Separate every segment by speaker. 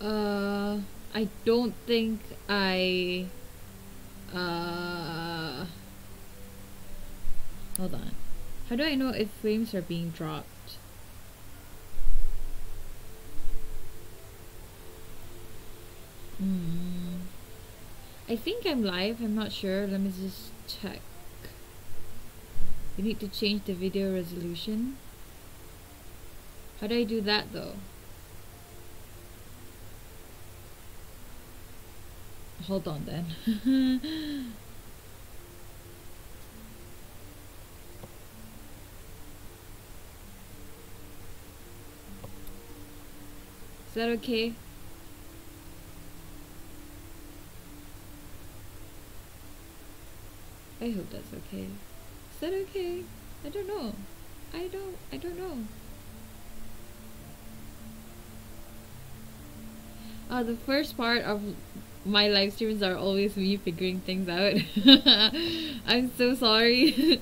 Speaker 1: Uh, I don't think I. Uh, Hold on. How do I know if frames are being dropped? Hmm. I think I'm live. I'm not sure. Let me just check. You need to change the video resolution. How do I do that though? Hold on then. Is that okay? I hope that's okay. Is that okay? I don't know. I don't know. The first part of my live streams are always me figuring things out. I'm so sorry.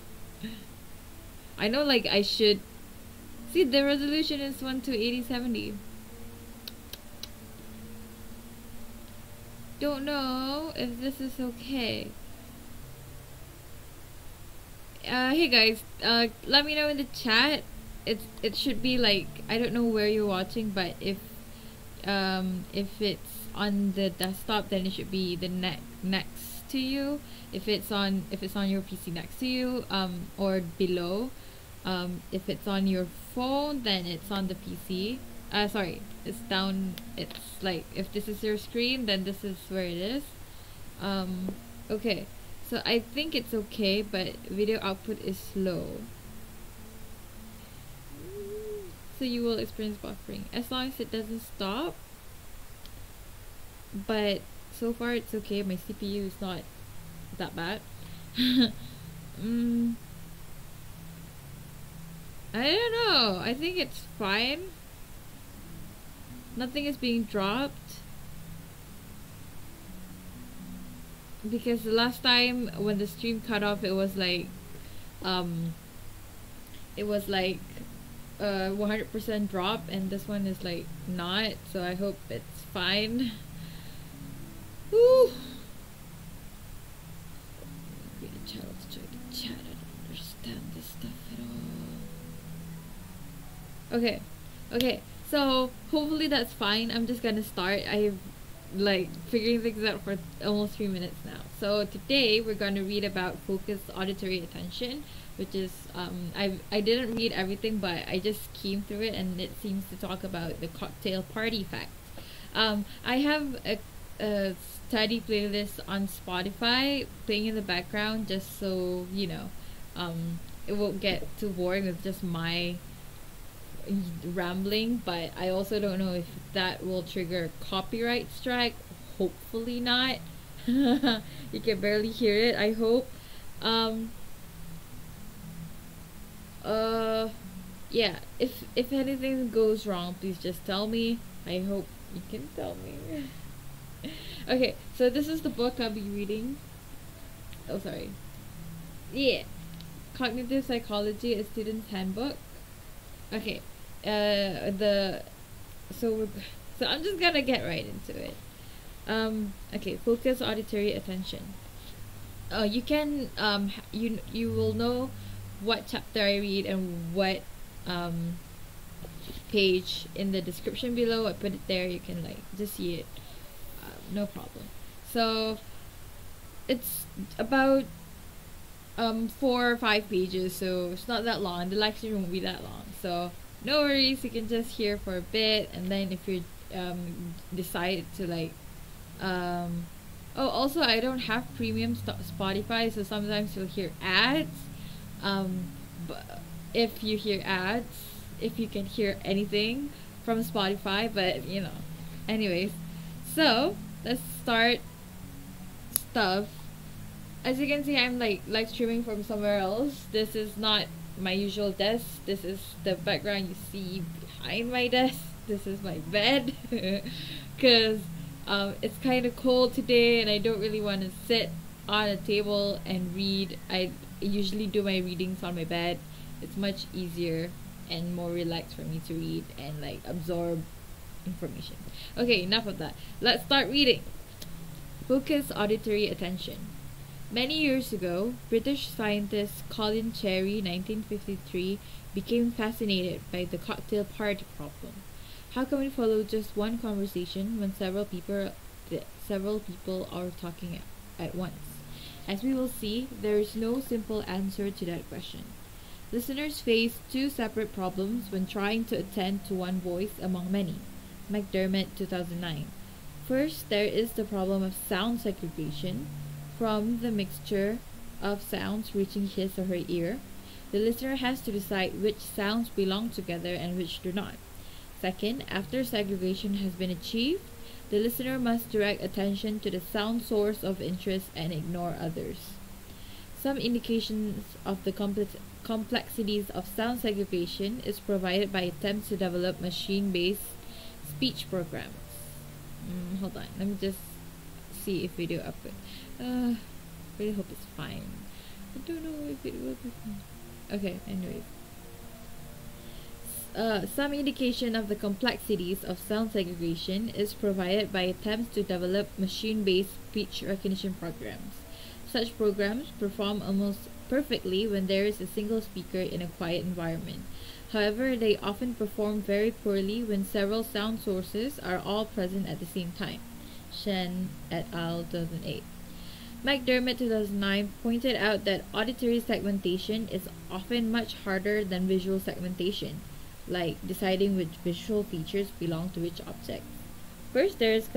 Speaker 1: I know like I should see the resolution is 1 to 8070. Don't know if this is okay. Hey guys, let me know in the chat. It should be like, I don't know where you're watching, but if it's on the desktop, then it should be the next to you. If it's on your PC, next to you, or below. If it's on your phone, then it's on the PC. Sorry, it's down. It's like, if this is your screen, then this is where it is. Okay. So I think it's okay, but video output is slow. So you will experience buffering as long as it doesn't stop. But so far it's okay. My CPU is not that bad. I don't know. I think it's fine. Nothing is being dropped. Because the last time when the stream cut off, it was like 100% drop, and this one is like not, so I hope it's fine. Woo! Create a channel to join the chat. I don't understand this stuff at all. Okay, so hopefully that's fine. I'm just gonna start. I've like figuring things out for almost 3 minutes now. So today we're going to read about focused auditory attention, which is I didn't read everything, but I just came through it, and it seems to talk about the cocktail party effect. I have a study playlist on Spotify playing in the background, just so you know, it won't get too boring with just my rambling, but I also don't know if that will trigger a copyright strike. Hopefully not. You can barely hear it, I hope. Yeah, if anything goes wrong, please just tell me. I hope you can tell me. Okay, so this is the book I'll be reading. Oh, sorry. Yeah, Cognitive Psychology, a Student's Handbook. Okay, so I'm just gonna get right into it. Okay, focus auditory attention. You can you will know what chapter I read and what page in the description below. I put it there. You can like just see it. No problem. So it's about 4 or 5 pages, so it's not that long. The lecture won't be that long, so no worries. You can just hear for a bit, and then if you decide to like oh, also I don't have premium Spotify, so sometimes you'll hear ads. But if you hear ads, if you can hear anything from Spotify, but you know, anyways. So let's start stuff. As you can see, I'm like live streaming from somewhere else. This is not my usual desk. This is the background you see behind my desk. This is my bed. Because it's kind of cold today, and I don't really want to sit on a table and read. I usually do my readings on my bed. It's much easier and more relaxed for me to read and like absorb information. Okay, enough of that. Let's start reading. Focus auditory attention. Many years ago, British scientist Colin Cherry, 1953, became fascinated by the cocktail party problem. How can we follow just one conversation when several people are talking at once? As we will see, there is no simple answer to that question. Listeners face two separate problems when trying to attend to one voice among many. McDermott, 2009. First, there is the problem of sound segregation. From the mixture of sounds reaching his or her ear, the listener has to decide which sounds belong together and which do not. Second, after segregation has been achieved, the listener must direct attention to the sound source of interest and ignore others. Some indications of the complexities of sound segregation is provided by attempts to develop machine-based speech programs. Hold on, let me just see if video upload. Really hope it's fine. I don't know if it will be fine. Okay, anyways. Some indication of the complexities of sound segregation is provided by attempts to develop machine-based speech recognition programs. Such programs perform almost perfectly when there is a single speaker in a quiet environment. However, they often perform very poorly when several sound sources are all present at the same time. Shen et al. 2008. McDermott 2009 pointed out that auditory segmentation is often much harder than visual segmentation, like deciding which visual features belong to which object. First, there is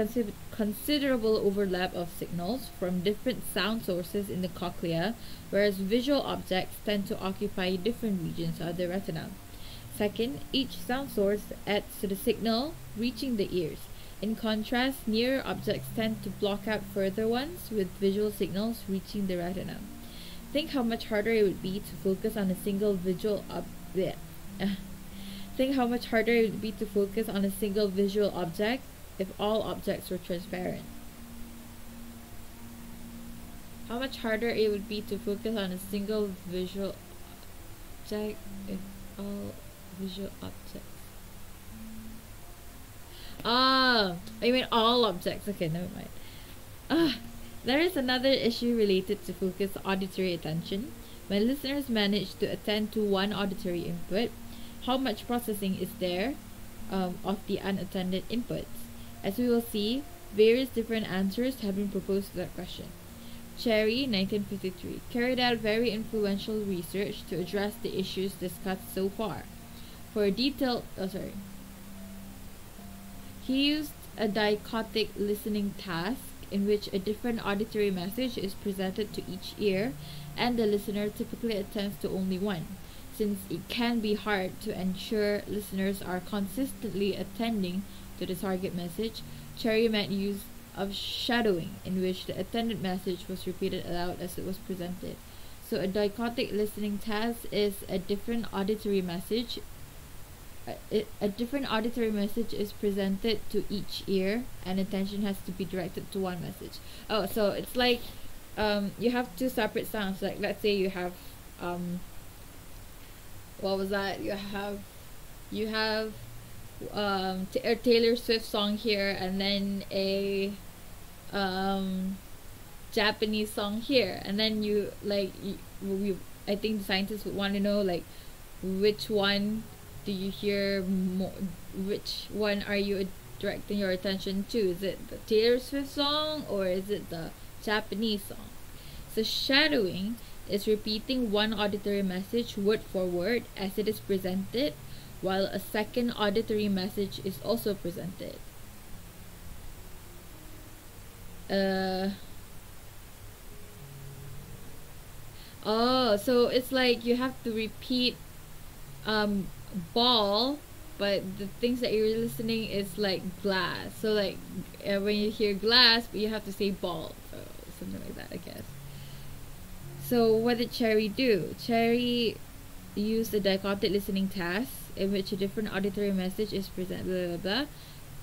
Speaker 1: considerable overlap of signals from different sound sources in the cochlea, whereas visual objects tend to occupy different regions of the retina. Second, each sound source adds to the signal reaching the ears. In contrast, nearer objects tend to block out further ones, with visual signals reaching the retina. Think how much harder it would be to focus on a single visual object if all objects were transparent. How much harder it would be to focus on a single visual object if all visual objects. I mean all objects. Okay, never mind. There is another issue related to focused auditory attention. When listeners manage to attend to one auditory input, how much processing is there of the unattended inputs? As we will see, various different answers have been proposed to that question. Cherry, 1953, carried out very influential research to address the issues discussed so far. For a detailed, he used a dichotic listening task in which a different auditory message is presented to each ear, and the listener typically attends to only one. Since it can be hard to ensure listeners are consistently attending to the target message, Cherry made use of shadowing, in which the attended message was repeated aloud as it was presented. So a dichotic listening task is a different auditory message. A different auditory message is presented to each ear, and attention has to be directed to one message. Oh, so it's like you have two separate sounds. Like let's say you have what was that? You have a Taylor Swift song here, and then a Japanese song here, and then I think the scientists would want to know like which one do you hear more, which one are you directing your attention to? Is it the Taylor Swift song or is it the Japanese song? So shadowing is repeating one auditory message word for word as it is presented, while a second auditory message is also presented. So it's like you have to repeat ball, but the things that you're listening is like glass. So like when you hear glass, but you have to say ball. So something like that, I guess. So what did Cherry do? Cherry used a dichotic listening task in which a different auditory message is presented, blah, blah,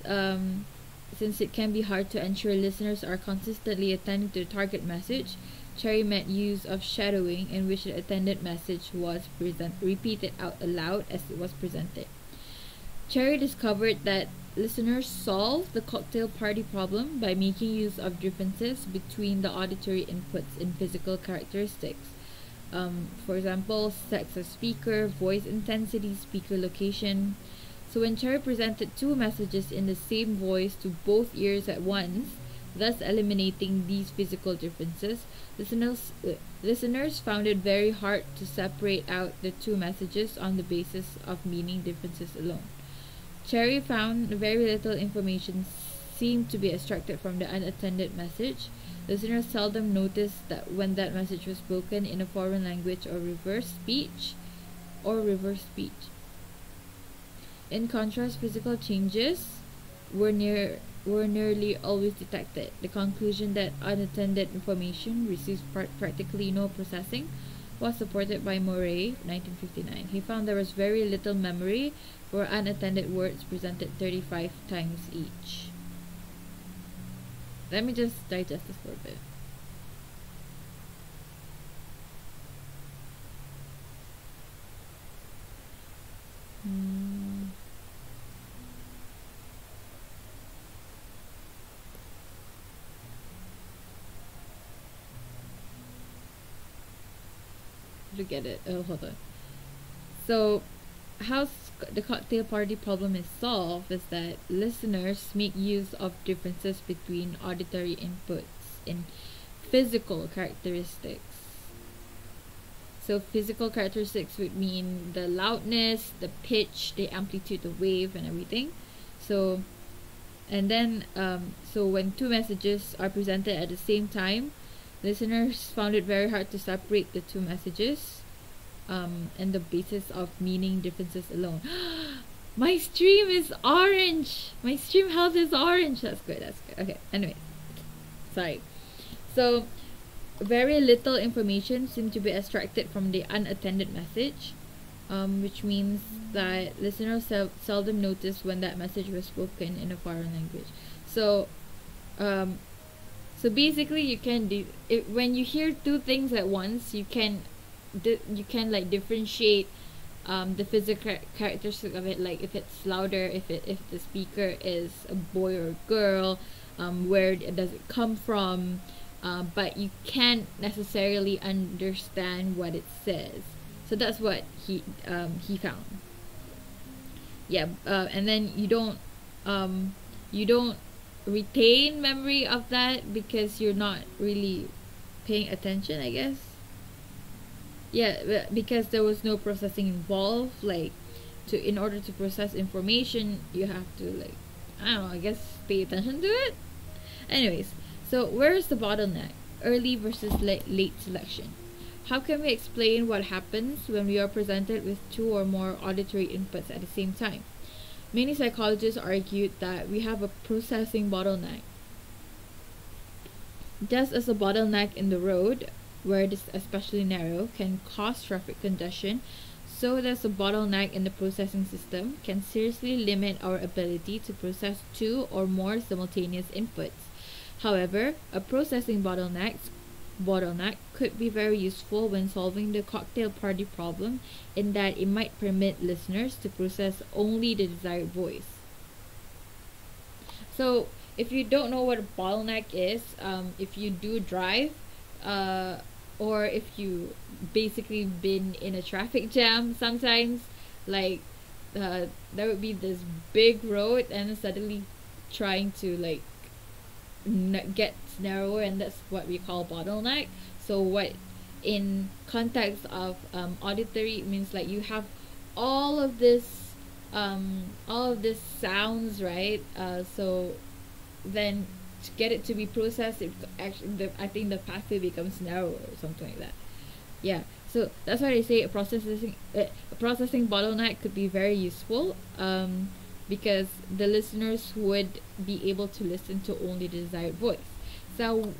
Speaker 1: blah. Since it can be hard to ensure listeners are consistently attending to the target message, Cherry made use of shadowing, in which the attended message was repeated out aloud as it was presented. Cherry discovered that listeners solved the cocktail party problem by making use of differences between the auditory inputs in physical characteristics. For example, sex of speaker, voice intensity, speaker location. So when Cherry presented two messages in the same voice to both ears at once, thus eliminating these physical differences, listeners found it very hard to separate out the two messages on the basis of meaning differences alone. Cherry found very little information seemed to be extracted from the unattended message. Listeners seldom noticed that when that message was spoken in a foreign language or reverse speech. In contrast, physical changes were nearly always detected. The conclusion that unattended information receives practically no processing was supported by Murray, 1959. He found there was very little memory for unattended words presented 35 times each. Let me just digest this for a bit. To get it. Oh, hold on. So, how the cocktail party problem is solved is that listeners make use of differences between auditory inputs in physical characteristics. So, physical characteristics would mean the loudness, the pitch, the amplitude, the wave, and everything. So, and then, so when two messages are presented at the same time, listeners found it very hard to separate the two messages and the basis of meaning differences alone. My stream is orange! My stream health is orange! That's good, that's good. Okay, anyway. Sorry. So, very little information seemed to be extracted from the unattended message, which means that listeners seldom noticed when that message was spoken in a foreign language. So, so basically, you can when you hear two things at once, you can like differentiate the physical characteristic of it, like if it's louder, if the speaker is a boy or a girl, where does it come from, but you can't necessarily understand what it says. So that's what he found. Yeah, and then you don't retain memory of that because you're not really paying attention, I guess. Yeah, because there was no processing involved. Like, in order to process information, you have to, like, I don't know, I guess pay attention to it. Anyways, so where is the bottleneck? Early versus late selection. How can we explain what happens when we are presented with two or more auditory inputs at the same time? Many psychologists argued that we have a processing bottleneck. Just as a bottleneck in the road, where it is especially narrow, can cause traffic congestion, so does a bottleneck in the processing system can seriously limit our ability to process two or more simultaneous inputs. However, a processing bottleneck could be very useful when solving the cocktail party problem, in that it might permit listeners to process only the desired voice. So, if you don't know what a bottleneck is, if you do drive, or if you basically been in a traffic jam sometimes, like there would be this big road and suddenly trying to like get narrower, and that's what we call bottleneck. So what in context of auditory, it means like you have all of this sounds, right? So then to get it to be processed, it actually I think the pathway becomes narrower or something like that. Yeah, so that's why they say a processing bottleneck could be very useful, because the listeners would be able to listen to only the desired voice. So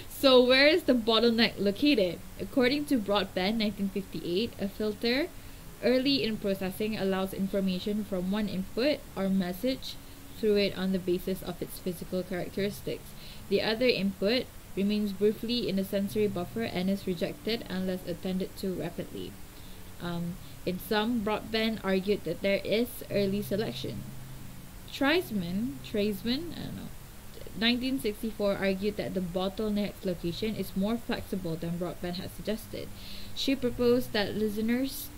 Speaker 1: so where is the bottleneck located? According to Broadbent 1958, a filter early in processing allows information from one input or message through it on the basis of its physical characteristics. The other input remains briefly in the sensory buffer and is rejected unless attended to rapidly. In some, Broadbent argued that there is early selection. Treisman, I don't know, 1964 argued that the bottleneck location is more flexible than Broadbent had suggested. She proposed that listeners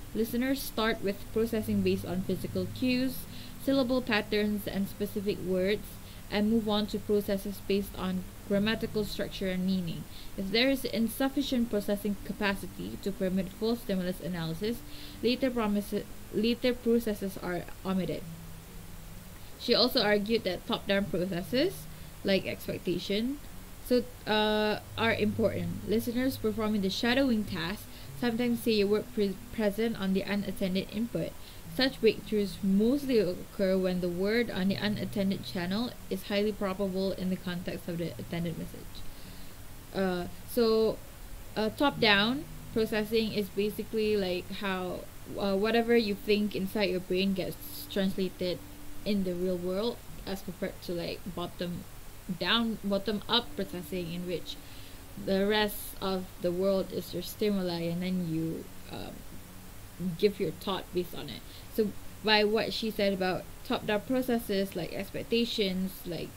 Speaker 1: start with processing based on physical cues, syllable patterns, and specific words, and move on to processes based on grammatical structure and meaning. If there is insufficient processing capacity to permit full stimulus analysis, later processes are omitted. She also argued that top-down processes, like expectation, are important. Listeners performing the shadowing task sometimes say a word present on the unattended input. Such breakthroughs mostly occur when the word on the unattended channel is highly probable in the context of the attended message. Top-down processing is basically like how whatever you think inside your brain gets translated in the real world, as compared to like bottom up processing, in which the rest of the world is your stimuli, and then you give your thought based on it. So by what she said about top-down processes like expectations, like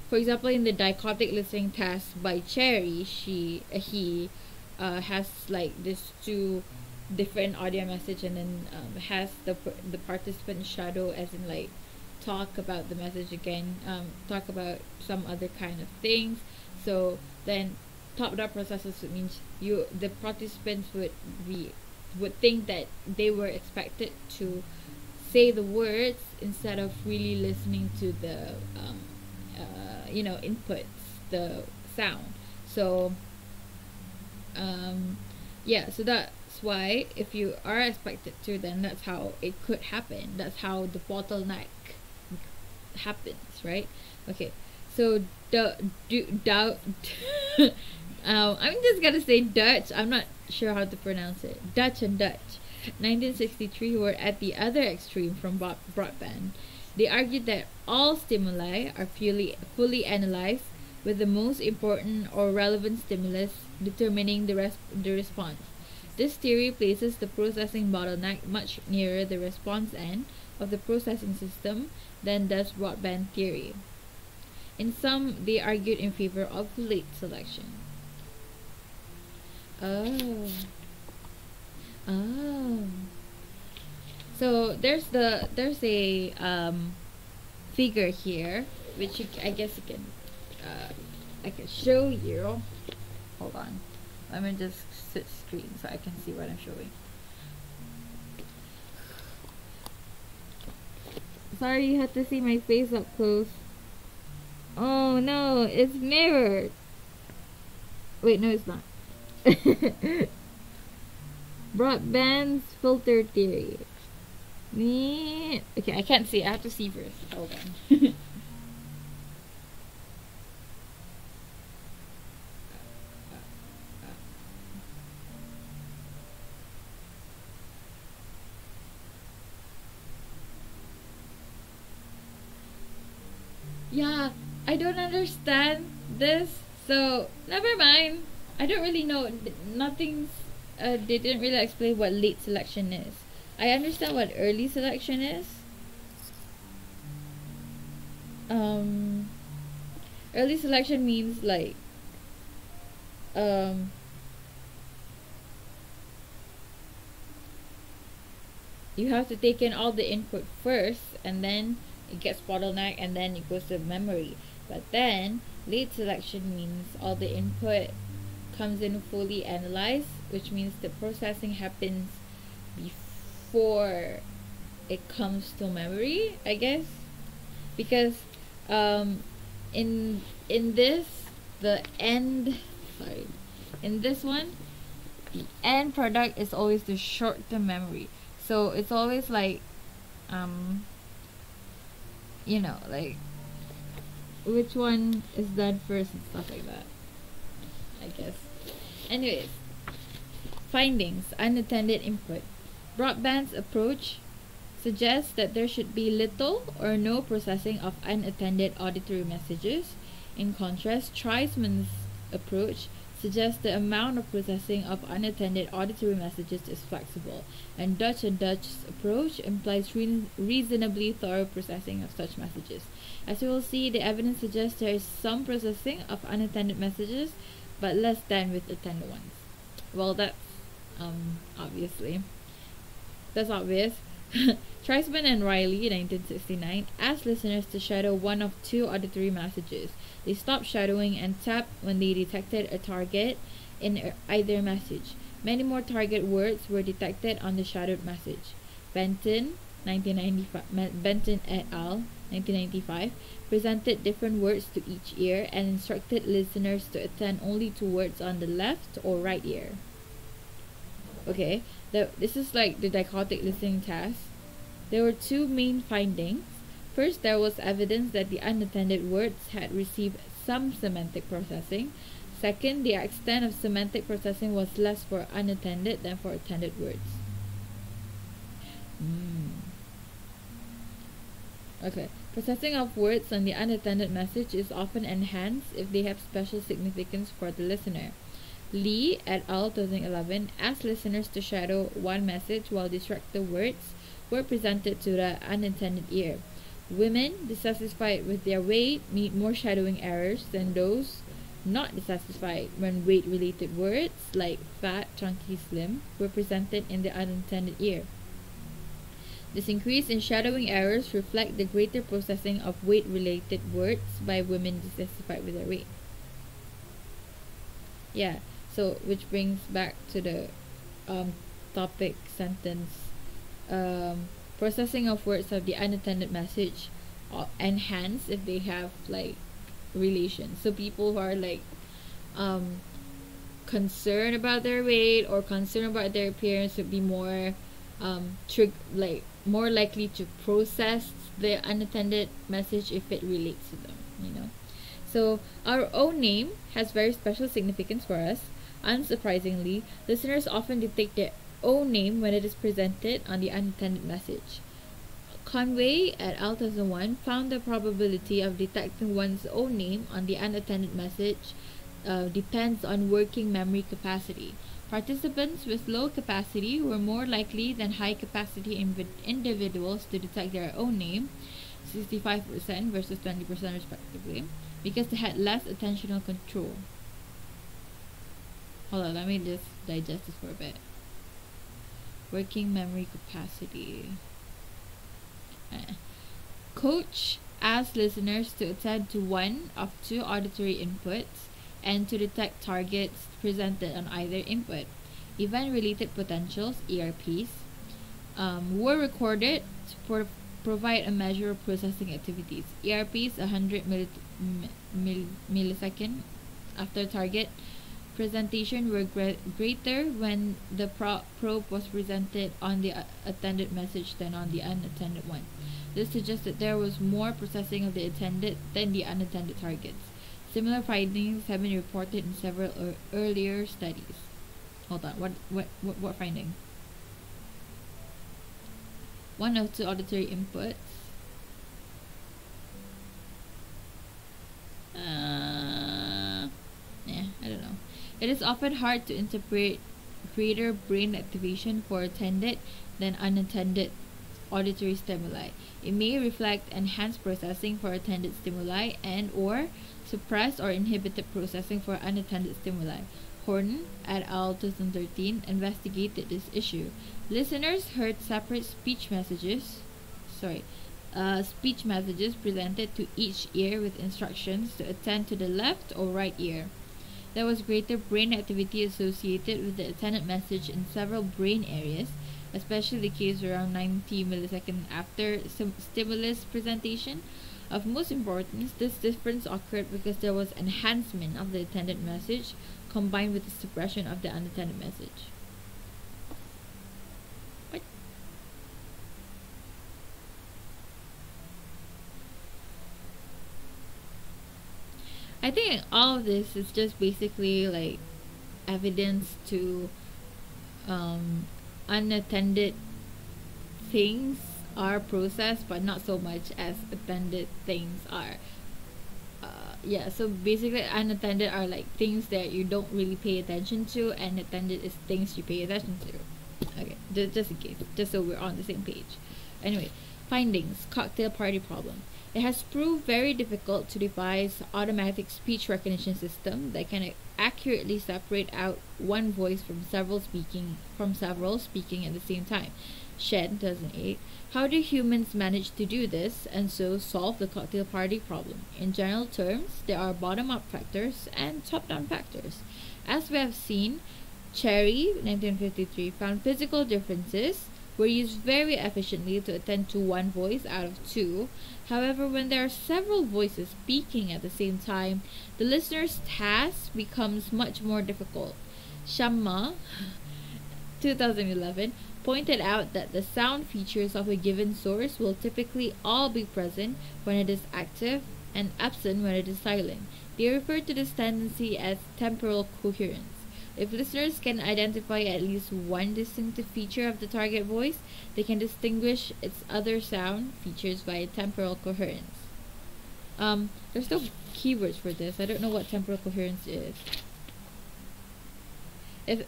Speaker 1: for example, in the dichotic listening test by Cherry, he has like this two different audio message, and then has the participant shadow, as in like talk about the message again, talk about some other kind of things. So then top-down processes means the participants would think that they were expected to say the words instead of really listening to the inputs, the sound. So so that's why if you are expected to, then that's how it could happen. That's how the bottleneck happens, right? Okay, so I'm just gonna say Dutch. I'm not sure how to pronounce it. Dutch and Dutch, 1963, were at the other extreme from Broadbent. They argued that all stimuli are fully analyzed, with the most important or relevant stimulus determining the response. This theory places the processing bottleneck much nearer the response end of the processing system than does Broadbent theory. In sum, they argued in favor of late selection. Oh. So there's a figure here, which I guess you can I can show you. Hold on, let me just switch screen so I can see what I'm showing. Sorry, you had to see my face up close. Oh no, it's mirrored. Wait, no, it's not. Broadband's filter theory. Okay, I can't see. I have to see first. Hold on. Yeah, I don't understand this, so never mind. I don't really know. They didn't really explain what late selection is. I understand what early selection is. Early selection means like you have to take in all the input first, and then it gets bottleneck, and then it goes to memory. But then late selection means all the input comes in fully analyzed, which means the processing happens before it comes to memory, I guess, because in this one, the end product is always the short-term memory. So it's always like like which one is done first and stuff like that, I guess. Anyways, findings: unattended input. Broadband's approach suggests that there should be little or no processing of unattended auditory messages. In contrast, Treisman's approach suggests the amount of processing of unattended auditory messages is flexible, and Dutch's approach implies reasonably thorough processing of such messages. As we will see, the evidence suggests there is some processing of unattended messages, but less than with attended ones. Well, obviously. That's obvious. Treisman and Riley, 1969, asked listeners to shadow one of two auditory messages. They stopped shadowing and tapped when they detected a target in either message. Many more target words were detected on the shadowed message. Benton et al., 1995, presented different words to each ear and instructed listeners to attend only to words on the left or right ear. Okay, this is like the dichotic listening test. There were two main findings. First, there was evidence that the unattended words had received some semantic processing. Second, the extent of semantic processing was less for unattended than for attended words. Okay, processing of words on the unattended message is often enhanced if they have special significance for the listener. Lee et al. 2011 asked listeners to shadow one message while disjunctive words were presented to the unattended ear. Women dissatisfied with their weight made more shadowing errors than those not dissatisfied when weight-related words like fat, chunky, slim were presented in the unattended ear. This increase in shadowing errors reflect the greater processing of weight-related words by women dissatisfied with their weight. Yeah, so which brings back to the topic sentence. Processing of words of the unattended message enhanced if they have like relation. So people who are like concerned about their weight or concerned about their appearance would be more more likely to process the unattended message if it relates to them, you know. So our own name has very special significance for us. Unsurprisingly, listeners often detect their own name when it is presented on the unattended message. Conway et al. 2001 found the probability of detecting one's own name on the unattended message depends on working memory capacity. Participants with low capacity were more likely than high capacity individuals to detect their own name, 65% versus 20% respectively, because they had less attentional control. Hold on, let me just digest this for a bit. Working memory capacity. Coach asked listeners to attend to one of two auditory inputs and to detect targets presented on either input. Event-related potentials, ERPs, were recorded to provide a measure of processing activities. ERPs 100 millisecond after target presentation were greater when the probe was presented on the attended message than on the unattended one. This suggests that there was more processing of the attended than the unattended targets. Similar findings have been reported in several earlier studies. Hold on, what finding? One of two auditory inputs. I don't know. It is often hard to interpret greater brain activation for attended than unattended auditory stimuli. It may reflect enhanced processing for attended stimuli and or suppressed or inhibited processing for unattended stimuli. Horton et al. 2013 investigated this issue. Listeners heard separate speech messages presented to each ear with instructions to attend to the left or right ear. There was greater brain activity associated with the attended message in several brain areas, especially the case around 90 milliseconds after stimulus presentation. Of most importance, this difference occurred because there was enhancement of the attended message combined with the suppression of the unattended message. What? I think all of this is just basically like evidence to unattended things are processed, but not so much as attended things are. Yeah, so basically unattended are like things that you don't really pay attention to, and attended is things you pay attention to. Okay, just in case, just so we're on the same page. Anyway, findings: cocktail party problem. It has proved very difficult to devise automatic speech recognition system that can accurately separate out one voice from several speaking at the same time. Shen 2008. How do humans manage to do this and so solve the cocktail party problem? In general terms, there are bottom-up factors and top-down factors. As we have seen, Cherry 1953 found physical differences were used very efficiently to attend to one voice out of two. However, when there are several voices speaking at the same time, the listener's task becomes much more difficult. Shamma 2011 pointed out that the sound features of a given source will typically all be present when it is active and absent when it is silent. They refer to this tendency as temporal coherence. If listeners can identify at least one distinctive feature of the target voice, they can distinguish its other sound features via temporal coherence. There's no keywords for this. I don't know what temporal coherence is. If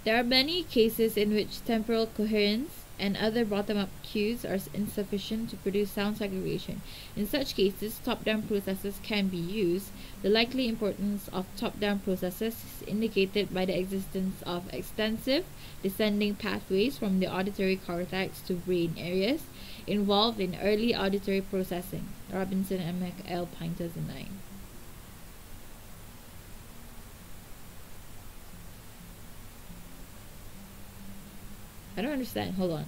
Speaker 1: there are many cases in which temporal coherence and other bottom-up cues are insufficient to produce sound segregation. In such cases, top-down processes can be used. The likely importance of top-down processes is indicated by the existence of extensive descending pathways from the auditory cortex to brain areas involved in early auditory processing. Robinson and McL, Pine 2009. I don't understand. Hold on.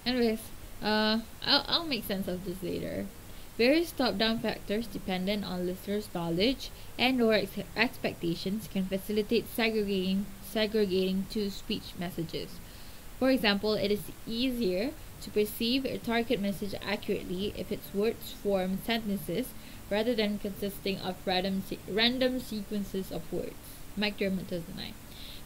Speaker 1: Anyways, I'll make sense of this later. Various top-down factors dependent on listeners' knowledge and or expectations can facilitate segregating two speech messages. For example, it is easier to perceive a target message accurately if its words form sentences rather than consisting of random sequences of words. Mike Dermott 2009.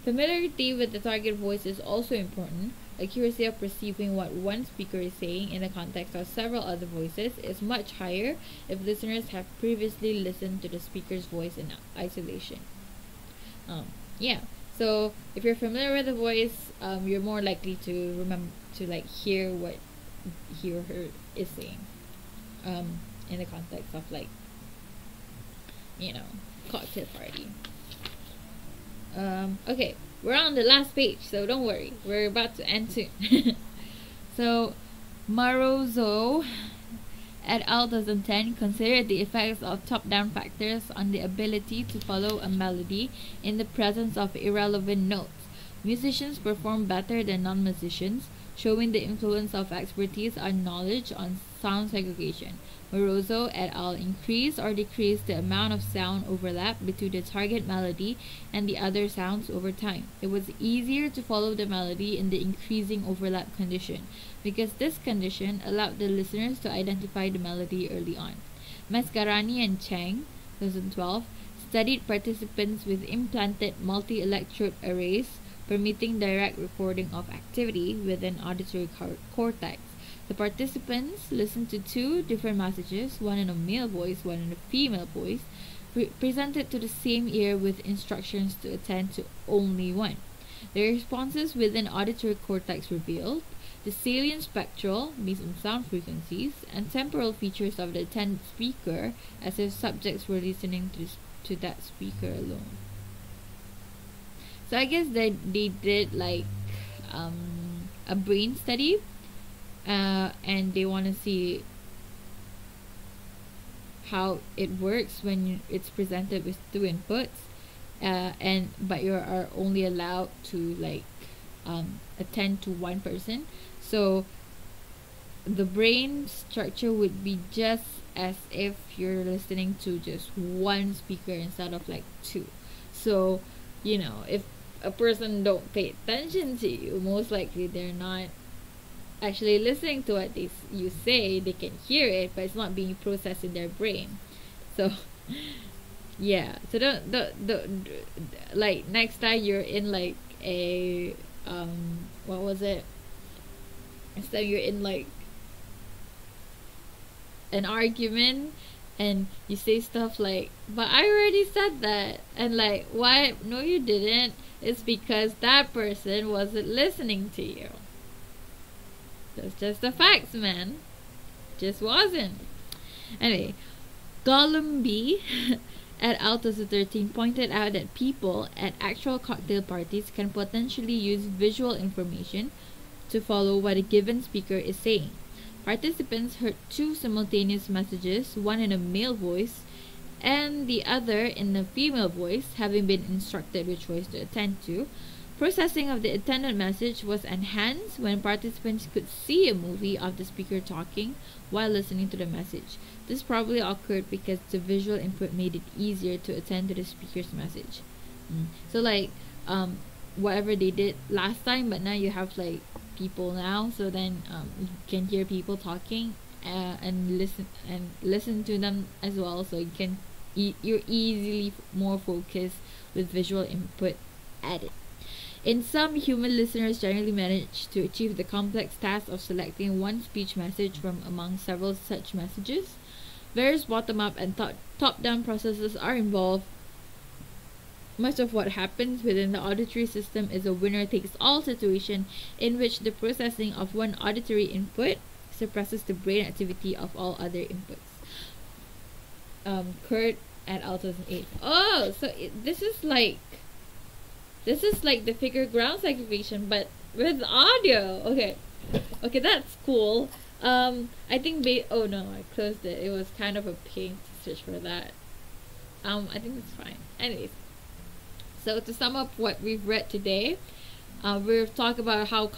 Speaker 1: Familiarity with the target voice is also important. Accuracy of perceiving what one speaker is saying in the context of several other voices is much higher if listeners have previously listened to the speaker's voice in isolation. Yeah. So if you're familiar with the voice, you're more likely to remember to like hear what he or her is saying, in the context of like, cocktail party. Okay, we're on the last page, so don't worry, we're about to end soon. So, Marozo et al. 2010 considered the effects of top-down factors on the ability to follow a melody in the presence of irrelevant notes. Musicians perform better than non-musicians, showing the influence of expertise and knowledge on sound segregation. Morozo et al. Increased or decreased the amount of sound overlap between the target melody and the other sounds over time. It was easier to follow the melody in the increasing overlap condition, because this condition allowed the listeners to identify the melody early on. Mascarani and Chang, 2012, studied participants with implanted multi-electrode arrays permitting direct recording of activity within auditory cortex. The participants listened to two different messages, one in a male voice, one in a female voice, presented to the same ear with instructions to attend to only one. The responses within auditory cortex revealed the salient spectral, based on sound frequencies, and temporal features of the attended speaker as if subjects were listening to that speaker alone. So I guess they did like a brain study, and they want to see how it works when it's presented with two inputs, but you are only allowed to like attend to one person. So the brain structure would be just as if you're listening to just one speaker instead of like two. So if a person don't pay attention to you, most likely they're not actually listening to what you say. They can hear it, but it's not being processed in their brain. So yeah, so don't like next time you're in like a what was it? Next time you're in like an argument and you say stuff like, but I already said that, and like, why? No, you didn't. It's because that person wasn't listening to you. That's just the facts, man. Just wasn't. Anyway, Gollum B at Altus 13 pointed out that people at actual cocktail parties can potentially use visual information to follow what a given speaker is saying. Participants heard two simultaneous messages, one in a male voice and the other in a female voice, having been instructed which voice to attend to. Processing of the intended message was enhanced when participants could see a movie of the speaker talking while listening to the message. This probably occurred because the visual input made it easier to attend to the speaker's message. So like whatever they did last time, but now you have like people now, so then you can hear people talking and listen to them as well, so you can you're easily more focused with visual input added. In sum, human listeners generally manage to achieve the complex task of selecting one speech message from among several such messages. Various bottom-up and top-down processes are involved. Much of what happens within the auditory system is a winner-takes-all situation in which the processing of one auditory input suppresses the brain activity of all other inputs. Kurt at Al 2008. Oh, so this is like the figure ground segregation, but with audio. Okay, that's cool. I think oh no, I closed it. It was kind of a pain to search for that. I think it's fine. Anyways, so to sum up what we've read today, we've talked about how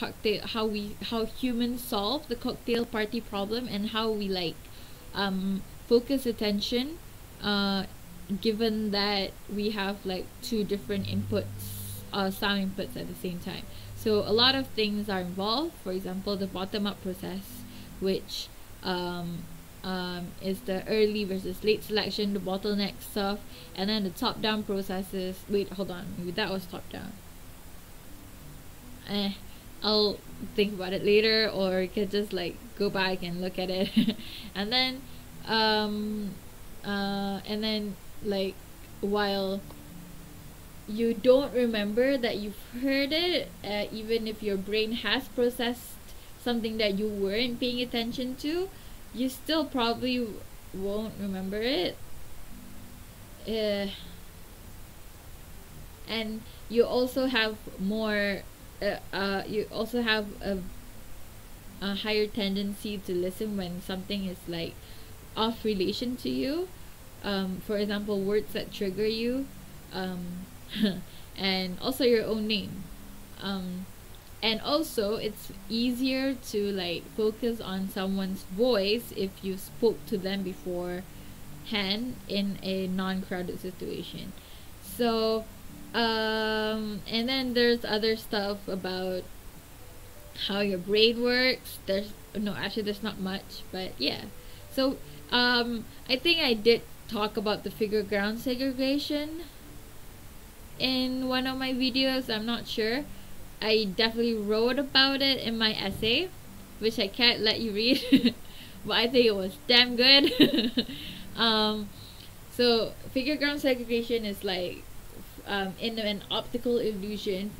Speaker 1: humans solve the cocktail party problem and how we like focus attention given that we have like two different sound inputs at the same time. So a lot of things are involved. For example, the bottom-up process, which is the early versus late selection, the bottleneck stuff, and then the top-down processes. Wait, hold on, maybe that was top-down. I'll think about it later, or you can just like go back and look at it. and then like while you don't remember that you've heard it, even if your brain has processed something that you weren't paying attention to, you still probably won't remember it. And you also have you also have a higher tendency to listen when something is like off relation to you. For example, words that trigger you, and also your own name. And also it's easier to like focus on someone's voice if you spoke to them beforehand in a non-crowded situation. So and then there's other stuff about how your brain works. There's not much, but yeah. So I think I did talk about the figure ground segregation in one of my videos. I'm not sure. I definitely wrote about it in my essay, which I can't let you read, but I think it was damn good. So figure ground segregation is like in an optical illusion.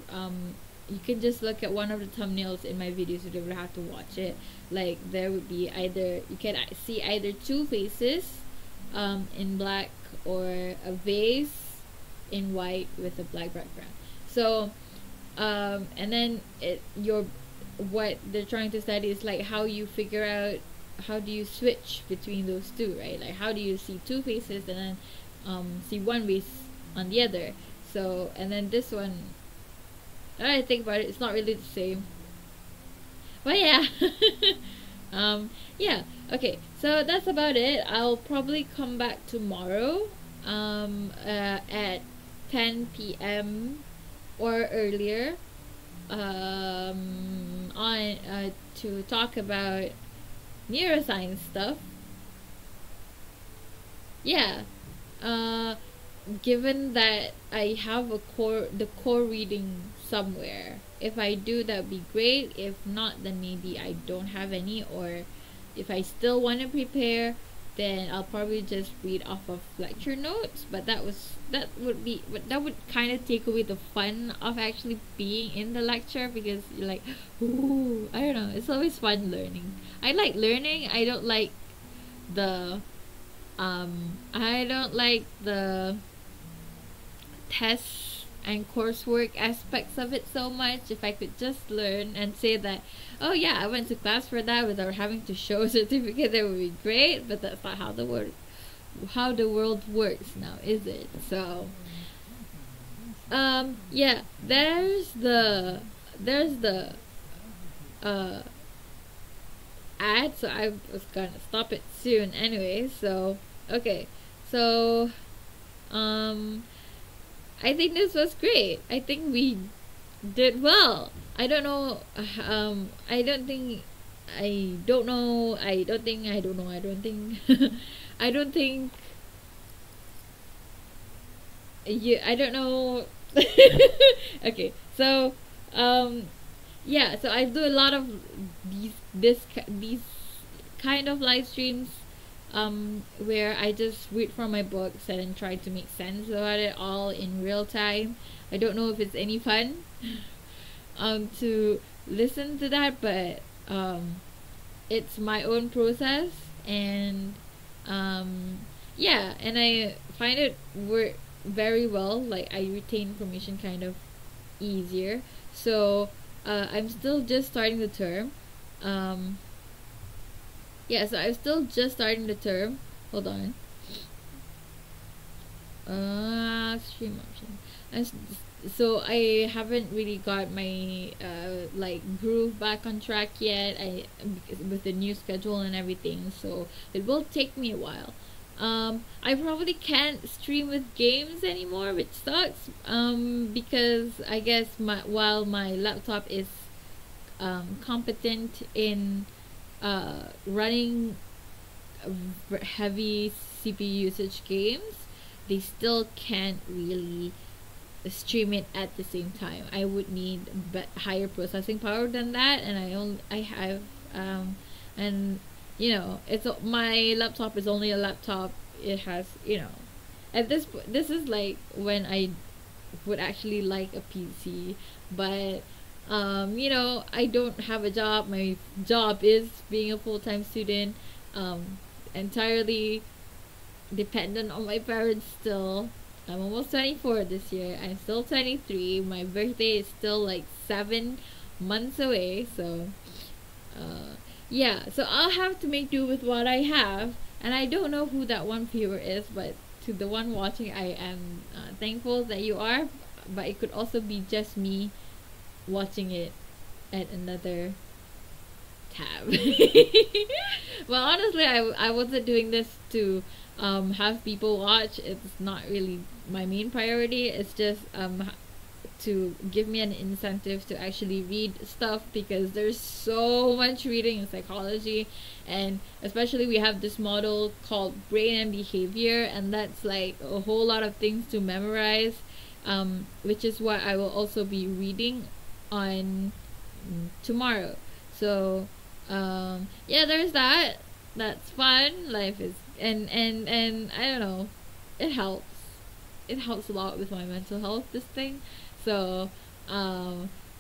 Speaker 1: You can just look at one of the thumbnails in my video, so you don't have to watch it. Like there would be you can see either two faces in black, or a vase in white with a black background. So and then what they're trying to study is like how you figure out how do you switch between those two, right? Like how do you see two faces and then see one face on the other. So and then this one, now I think about it, it's not really the same, but yeah. Yeah, okay, so that's about it. I'll probably come back tomorrow at 10 p.m. or earlier. on to talk about neuroscience stuff. Yeah. Uh, Given that I have the core reading somewhere. If I do, that'd be great. If not, then maybe I don't have any, or if I still want to prepare, then I'll probably just read off of lecture notes. But that would kind of take away the fun of actually being in the lecture, because you're like, ooh, I don't know. It's always fun learning. I like learning. The I don't like the tests and coursework aspects of it so much. If I could just learn and say that, oh yeah, I went to class for that without having to show a certificate, that would be great. But that's not how the world works now, is it? So, yeah, there's the uh ad. So I was gonna stop it soon anyway. So okay, so um I think this was great. I think we did well. I don't know. I don't think. I don't know. I don't think. I don't know. I don't think. I don't think. You. I don't know. Okay. So, yeah. So I do a lot of these kind of live streams, where I just read from my books and then try to make sense about it all in real time. I don't know if it's any fun to listen to that, but it's my own process, and yeah, and I find it work very well. Like, I retain information kind of easier. So I'm still just starting the term. Um, yeah, so I'm still just starting the term. Hold on. Stream option. So I haven't really got my like groove back on track yet. With the new schedule and everything, so it will take me a while. I probably can't stream with games anymore, which sucks. Because I guess while my laptop is competent in running heavy CPU usage games, they still can't really stream it at the same time. I would need higher processing power than that, and I have and it's my laptop is only a laptop. It has, at this is like when I would actually like a PC, but I don't have a job. My job is being a full-time student, entirely dependent on my parents still. I'm almost 24 this year. I'm still 23. My birthday is still like 7 months away. So, yeah. So I'll have to make do with what I have. And I don't know who that one viewer is, but to the one watching, I am thankful that you are. But it could also be just me watching it at another tab. Well, honestly, I wasn't doing this to have people watch. It's not really my main priority. It's just to give me an incentive to actually read stuff, because there's so much reading in psychology, and especially we have this model called brain and behavior, and that's like a whole lot of things to memorize, which is what I will also be reading on tomorrow. So yeah, there's that. That's fun. Life is, and I don't know, it helps. It helps a lot with my mental health, this thing. So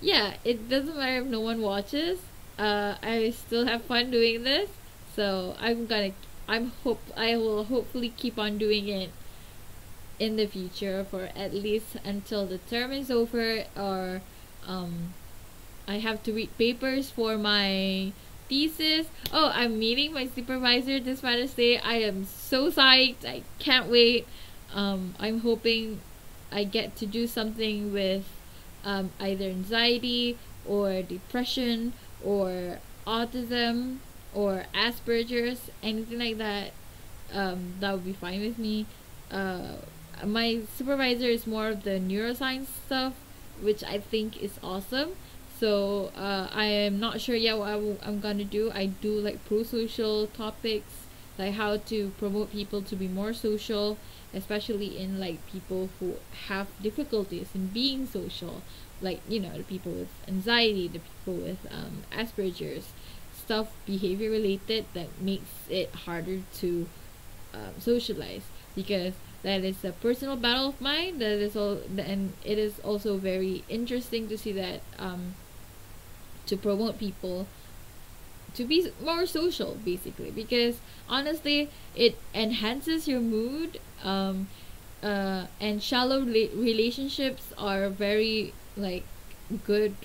Speaker 1: yeah, it doesn't matter if no one watches. I still have fun doing this. So I will hopefully keep on doing it in the future, for at least until the term is over, or I have to read papers for my thesis. Oh, I'm meeting my supervisor this Wednesday. I am so psyched. I can't wait. I'm hoping I get to do something with either anxiety or depression or autism or Asperger's, anything like that. That would be fine with me. My supervisor is more of the neuroscience stuff, which I think is awesome. So I am not sure yet what I'm gonna do. I do like pro-social topics, like how to promote people to be more social, especially in like people who have difficulties in being social, like the people with anxiety, the people with Asperger's, stuff behavior related that makes it harder to socialize, because that is a personal battle of mine. That is all, and it is also very interesting to see that to promote people to be more social, basically, because honestly it enhances your mood. And shallow relationships are very like good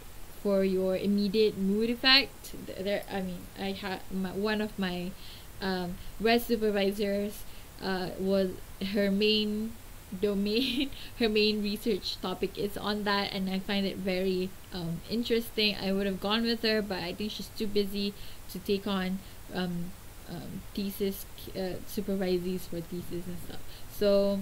Speaker 1: for your immediate mood effect. There, I mean, I had one of my res supervisors was her main domain her main research topic is on that, and I find it very interesting. I would have gone with her, but I think she's too busy to take on thesis supervisees for thesis and stuff. So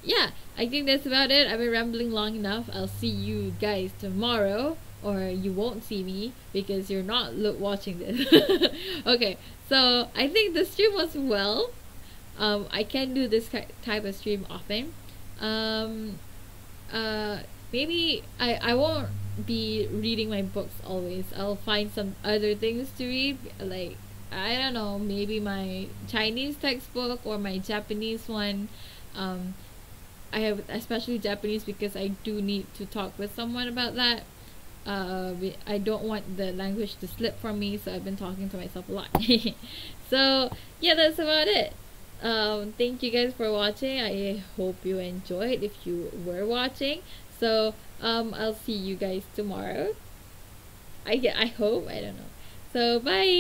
Speaker 1: yeah, I think that's about it. I've been rambling long enough. I'll see you guys tomorrow, or you won't see me because you're not watching this. Okay, so I think the stream was well. I can do this type of stream often. Um, Maybe I won't be reading my books always. I'll find some other things to read, like I don't know, maybe my Chinese textbook or my Japanese one. Um, I have especially Japanese because I do need to talk with someone about that. I don't want the language to slip from me, so I've been talking to myself a lot. So yeah, that's about it. Thank you guys for watching. I hope you enjoyed if you were watching. So I'll see you guys tomorrow. I hope, I don't know. So bye.